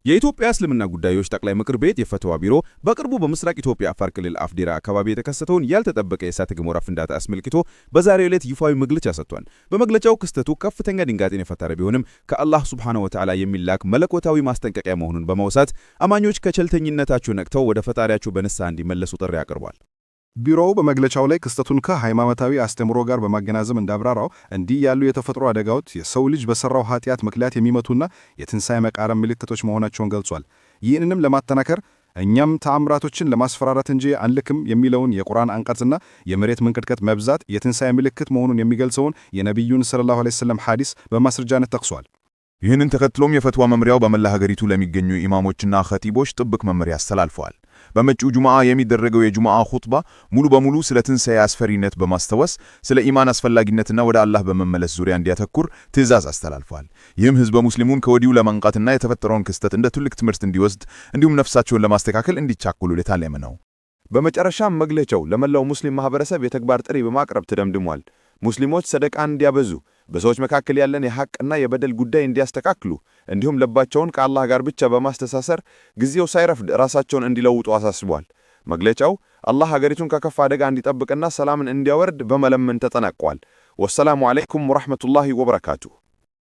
የኢትዮጵያ እስልምና ጉዳዮች ጠቅላይ ምክር ቤት የፈትዋ ቢሮ በቅርቡ በምስራቅ ኢትዮጵያ አፋር ክልል አፍዴራ አካባቢ የተከሰተውን ያልተጠበቀ የእሳተ ገሞራ ፍንዳታ አስመልክቶ በዛሬው ዕለት ይፋዊ መግለጫ ሰጥቷል። በመግለጫው ክስተቱ ከፍተኛ ድንጋጤን የፈጠረ ቢሆንም ከአላህ ሱብሓነሁ ወተዓላ የሚላክ መለኮታዊ ማስጠንቀቂያ መሆኑን በማውሳት አማኞች ከቸልተኝነታቸው ነቅተው ወደ ፈጣሪያቸው በንስሐ እንዲመለሱ ጥሪ አቅርቧል። ቢሮው በመግለጫው ላይ ክስተቱን ከሃይማኖታዊ አስተምሮ ጋር በማገናዘብ እንዳብራራው እንዲህ ያሉ የተፈጥሮ አደጋዎች የሰው ልጅ በሰራው ኃጢአት ምክንያት የሚመቱና የትንሣኤ መቃረም ምልክቶች መሆናቸውን ገልጿል። ይህንንም ለማጠናከር እኛም ተአምራቶችን ለማስፈራራት እንጂ አንልክም የሚለውን የቁርአን አንቀጽና የመሬት መንቀጥቀጥ መብዛት የትንሣኤ ምልክት መሆኑን የሚገልጸውን የነቢዩን ሰለላሁ ዐለይሂ ወሰለም ሐዲስ በማስረጃነት ጠቅሷል። ይህንን ተከትሎም የፈትዋ መምሪያው በመላ ሀገሪቱ ለሚገኙ ኢማሞችና ኸጢቦች ጥብቅ መመሪያ አስተላልፈዋል። በመጪው ጁምዓ የሚደረገው የጁምዓ ኹጥባ ሙሉ በሙሉ ስለ ትንሣኤ አስፈሪነት በማስታወስ ስለ ኢማን አስፈላጊነትና ወደ አላህ በመመለስ ዙሪያ እንዲያተኩር ትዕዛዝ አስተላልፈዋል። ይህም ሕዝበ ሙስሊሙን ከወዲሁ ለማንቃትና የተፈጠረውን ክስተት እንደ ትልቅ ትምህርት እንዲወስድ እንዲሁም ነፍሳቸውን ለማስተካከል እንዲቻኩሉ የታለመ ነው። በመጨረሻም መግለጫው ለመላው ሙስሊም ማህበረሰብ የተግባር ጥሪ በማቅረብ ተደምድሟል። ሙስሊሞች ሰደቃን እንዲያበዙ፣ በሰዎች መካከል ያለን የሐቅና የበደል ጉዳይ እንዲያስተካክሉ፣ እንዲሁም ልባቸውን ከአላህ ጋር ብቻ በማስተሳሰር ጊዜው ሳይረፍድ ራሳቸውን እንዲለውጡ አሳስቧል። መግለጫው አላህ ሀገሪቱን ከከፋ አደጋ እንዲጠብቅና ሰላምን እንዲያወርድ በመለመን ተጠናቋል። ወሰላሙ ዓለይኩም ወራህመቱላሂ ወበረካቱሁ።